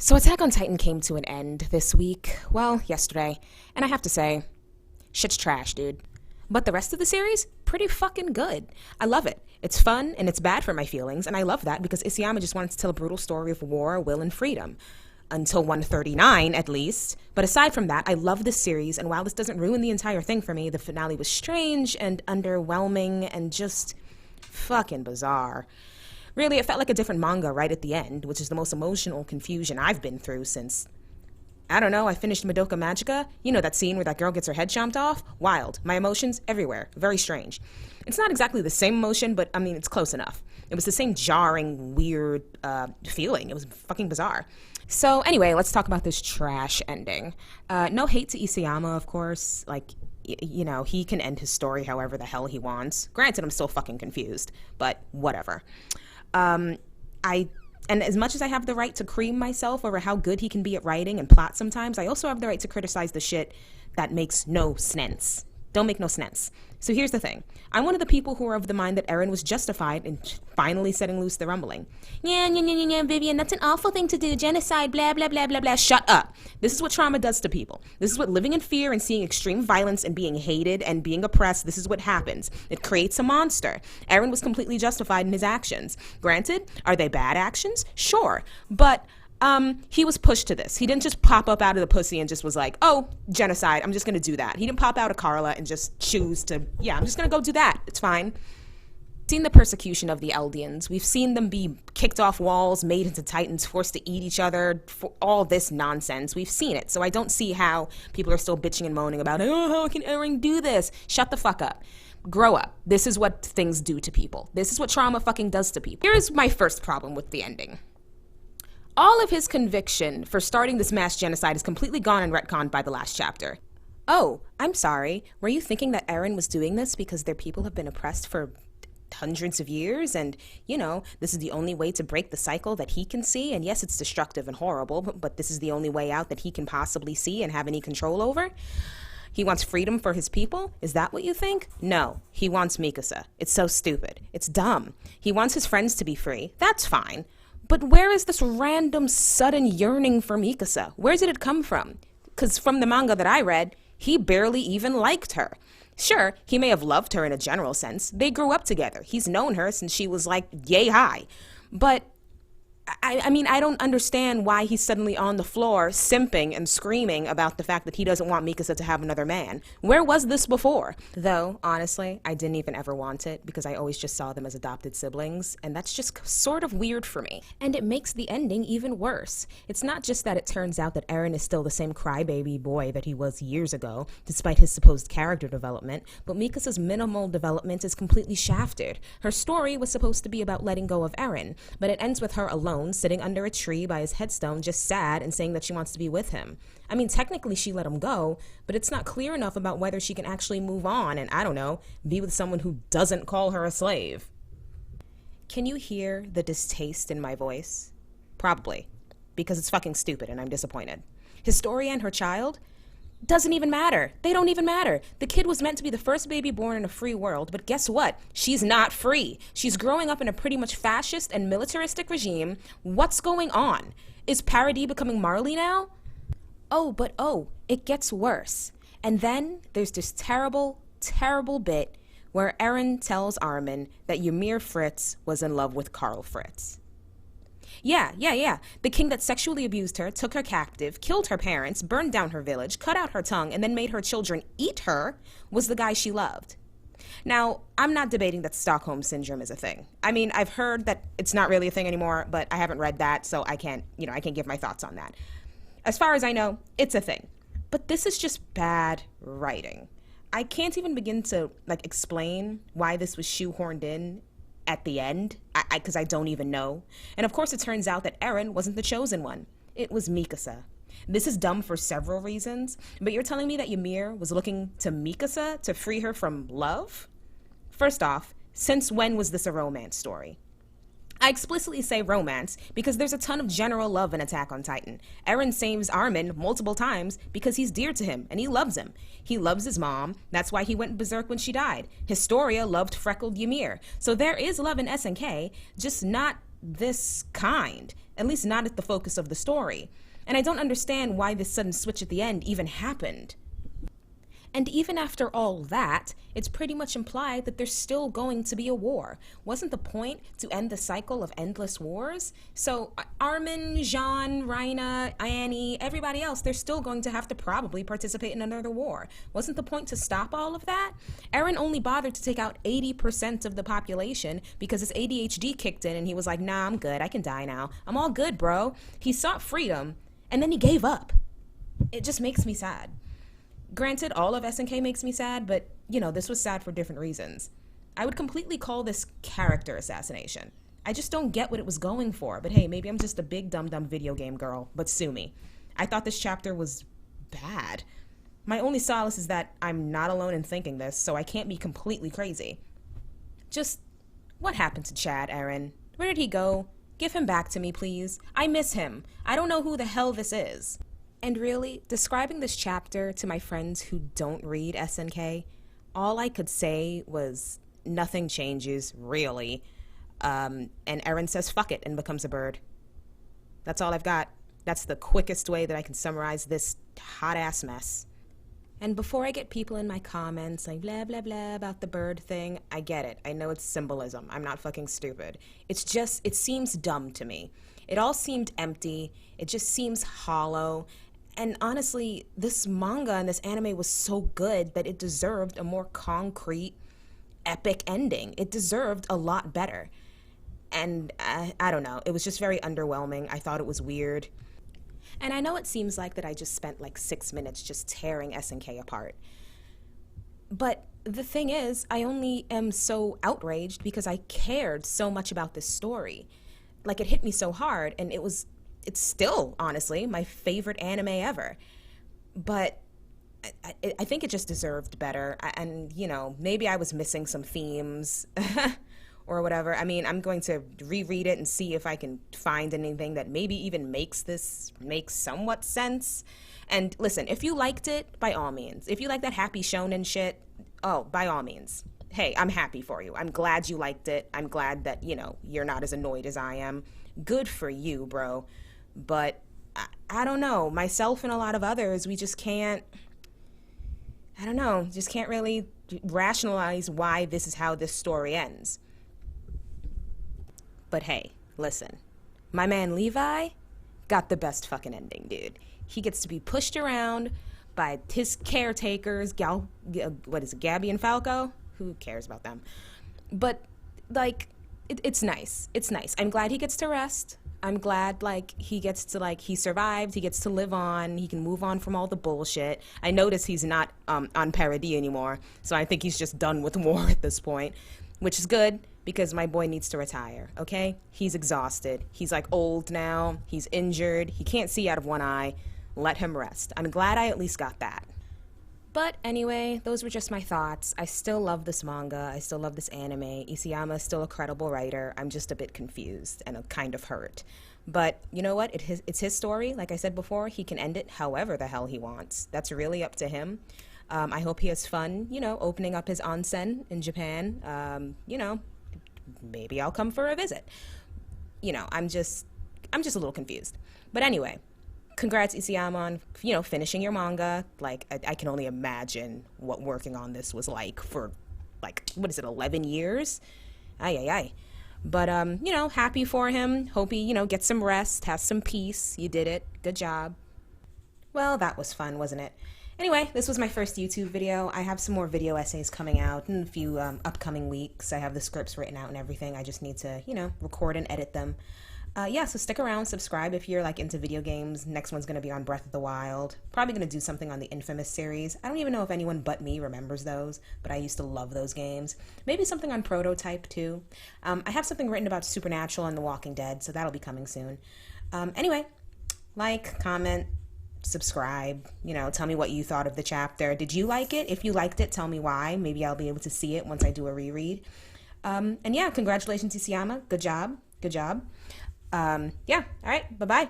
So Attack on Titan came to an end this week, well, yesterday, and I have to say, shit's trash, dude. But the rest of the series, pretty fucking good. I love it. It's fun, and it's bad for my feelings, and I love that because Isayama just wanted to tell a brutal story of war, will, and freedom. Until 139, at least. But aside from that, I love this series, and while this doesn't ruin the entire thing for me, the finale was strange and underwhelming and just fucking bizarre. Really, it felt like a different manga right at the end, which is the most emotional confusion I've been through since, I don't know, I finished Madoka Magica. You know that scene where that girl gets her head chomped off? Wild. My emotions everywhere. Very strange. It's not exactly the same emotion, but I mean, it's close enough. It was the same jarring, weird feeling. It was fucking bizarre. So anyway, let's talk about this trash ending. No hate to Isayama, of course. Like, you know, he can end his story however the hell he wants. Granted, I'm still fucking confused, but whatever. And as much as I have the right to cream myself over how good he can be at writing and plot sometimes, I also have the right to criticize the shit that makes no sense. Don't make no sense. So here's the thing. I'm one of the people who are of the mind that Eren was justified in finally setting loose the rumbling. Yeah, Vivian, that's an awful thing to do. Genocide, blah, blah, blah, blah, blah. Shut up. This is what trauma does to people. This is what living in fear and seeing extreme violence and being hated and being oppressed, this is what happens. It creates a monster. Eren was completely justified in his actions. Granted, are they bad actions? Sure. But he was pushed to this. He didn't just pop up out of the pussy and just was like, oh, genocide, I'm just going to do that. He didn't pop out of Carla and just choose to, yeah, I'm just going to go do that. It's fine. Seen the persecution of the Eldians. We've seen them be kicked off walls, made into titans, forced to eat each other, for all this nonsense. We've seen it. So I don't see how people are still bitching and moaning about, oh, how can Eren do this? Shut the fuck up. Grow up. This is what things do to people. This is what trauma fucking does to people. Here's my first problem with the ending. All of his conviction for starting this mass genocide is completely gone and retconned by the last chapter. Oh, I'm sorry. Were you thinking that Eren was doing this because their people have been oppressed for hundreds of years and, you know, this is the only way to break the cycle that he can see? And yes, it's destructive and horrible, but this is the only way out that he can possibly see and have any control over? He wants freedom for his people? Is that what you think? No, he wants Mikasa. It's so stupid. It's dumb. He wants his friends to be free. That's fine. But where is this random, sudden yearning for Mikasa? Where did it come from? Because from the manga that I read, he barely even liked her. Sure, he may have loved her in a general sense. They grew up together. He's known her since she was like yay high. But I mean, I don't understand why he's suddenly on the floor simping and screaming about the fact that he doesn't want Mikasa to have another man. Where was this before? Though, honestly, I didn't even ever want it because I always just saw them as adopted siblings, and that's just sort of weird for me. And it makes the ending even worse. It's not just that it turns out that Eren is still the same crybaby boy that he was years ago, despite his supposed character development, but Mikasa's minimal development is completely shafted. Her story was supposed to be about letting go of Eren, but it ends with her alone, sitting under a tree by his headstone, just sad and saying that she wants to be with him. I mean, technically she let him go, but it's not clear enough about whether she can actually move on and, I don't know, be with someone who doesn't call her a slave. Can you hear the distaste in my voice? Probably, because it's fucking stupid and I'm disappointed. Historia and her child? Doesn't even matter. They don't even matter. The kid was meant to be the first baby born in a free world, but guess what? She's not free. She's growing up in a pretty much fascist and militaristic regime. What's going on? Is Paradis becoming Marley now? Oh, it gets worse. And then there's this terrible, terrible bit where Eren tells Armin that Ymir Fritz was in love with Karl Fritz. Yeah. The king that sexually abused her, took her captive, killed her parents, burned down her village, cut out her tongue, and then made her children eat her, was the guy she loved. Now, I'm not debating that Stockholm Syndrome is a thing. I mean, I've heard that it's not really a thing anymore, but I haven't read that, so I can't give my thoughts on that. As far as I know, it's a thing. But this is just bad writing. I can't even begin to, explain why this was shoehorned in at the end, because I don't even know. And of course it turns out that Eren wasn't the chosen one. It was Mikasa. This is dumb for several reasons, but you're telling me that Ymir was looking to Mikasa to free her from love? First off, since when was this a romance story? I explicitly say romance because there's a ton of general love in Attack on Titan. Eren saves Armin multiple times because he's dear to him and he loves him. He loves his mom. That's why he went berserk when she died. Historia loved freckled Ymir. So there is love in SNK, just not this kind, at least not at the focus of the story. And I don't understand why this sudden switch at the end even happened. And even after all that, it's pretty much implied that there's still going to be a war. Wasn't the point to end the cycle of endless wars? So Armin, Jean, Raina, Annie, everybody else, they're still going to have to probably participate in another war. Wasn't the point to stop all of that? Eren only bothered to take out 80% of the population because his ADHD kicked in and he was like, nah, I'm good. I can die now. I'm all good, bro. He sought freedom and then he gave up. It just makes me sad. Granted, all of SNK makes me sad, but, you know, this was sad for different reasons. I would completely call this character assassination. I just don't get what it was going for, but hey, maybe I'm just a big dumb video game girl, but sue me. I thought this chapter was bad. My only solace is that I'm not alone in thinking this, so I can't be completely crazy. Just, what happened to Chad, Eren? Where did he go? Give him back to me, please. I miss him. I don't know who the hell this is. And really, describing this chapter to my friends who don't read SNK, all I could say was, nothing changes, really. And Eren says fuck it and becomes a bird. That's all I've got. That's the quickest way that I can summarize this hot-ass mess. And before I get people in my comments like blah blah blah about the bird thing, I get it. I know it's symbolism. I'm not fucking stupid. It's just, it seems dumb to me. It all seemed empty. It just seems hollow. And honestly, this manga and this anime was so good that it deserved a more concrete, epic ending. It deserved a lot better. And I don't know, it was just very underwhelming. I thought it was weird. And I know it seems like that I just spent like 6 minutes just tearing SNK apart. But the thing is, I only am so outraged because I cared so much about this story. Like, it hit me so hard, and it's still, honestly, my favorite anime ever. But I think it just deserved better. And, you know, maybe I was missing some themes or whatever. I mean, I'm going to reread it and see if I can find anything that maybe even makes somewhat sense. And listen, if you liked it, by all means. If you like that happy shonen shit, oh, by all means. Hey, I'm happy for you. I'm glad you liked it. I'm glad that, you know, you're not as annoyed as I am. Good for you, bro. But I don't know, myself and a lot of others, we just can't, I don't know, just can't really rationalize why this is how this story ends. But hey, listen, my man Levi got the best fucking ending, dude. He gets to be pushed around by his caretakers, Gabby and Falco? Who cares about them? But, like, it's nice. It's nice. I'm glad he gets to rest. I'm glad, like, he gets to, like, he survived, he gets to live on, he can move on from all the bullshit. I notice he's not on Paradis anymore, so I think he's just done with war at this point, which is good, because my boy needs to retire, okay? He's exhausted. He's, like, old now. He's injured. He can't see out of one eye. Let him rest. I'm glad I at least got that. But anyway, those were just my thoughts. I still love this manga. I still love this anime. Isayama is still a credible writer. I'm just a bit confused and kind of hurt. But you know what? It's his story. Like I said before, he can end it however the hell he wants. That's really up to him. I hope he has fun, you know, opening up his onsen in Japan. You know, maybe I'll come for a visit. You know, I'm just a little confused. But anyway, congrats, Isayama, on, you know, finishing your manga. Like, I can only imagine what working on this was like for, like, what is it, 11 years? Ay. But, you know, happy for him. Hope he, you know, gets some rest, has some peace. You did it. Good job. Well, that was fun, wasn't it? Anyway, this was my first YouTube video. I have some more video essays coming out in a few upcoming weeks. I have the scripts written out and everything. I just need to, you know, record and edit them. Yeah, so stick around, subscribe if you're, like, into video games. Next one's going to be on Breath of the Wild. Probably going to do something on the Infamous series. I don't even know if anyone but me remembers those, but I used to love those games. Maybe something on Prototype, too. I have something written about Supernatural and The Walking Dead, so that'll be coming soon. Anyway, like, comment, subscribe, you know, tell me what you thought of the chapter. Did you like it? If you liked it, tell me why. Maybe I'll be able to see it once I do a reread. And yeah, congratulations, Isayama. Good job. Yeah, all right, bye-bye.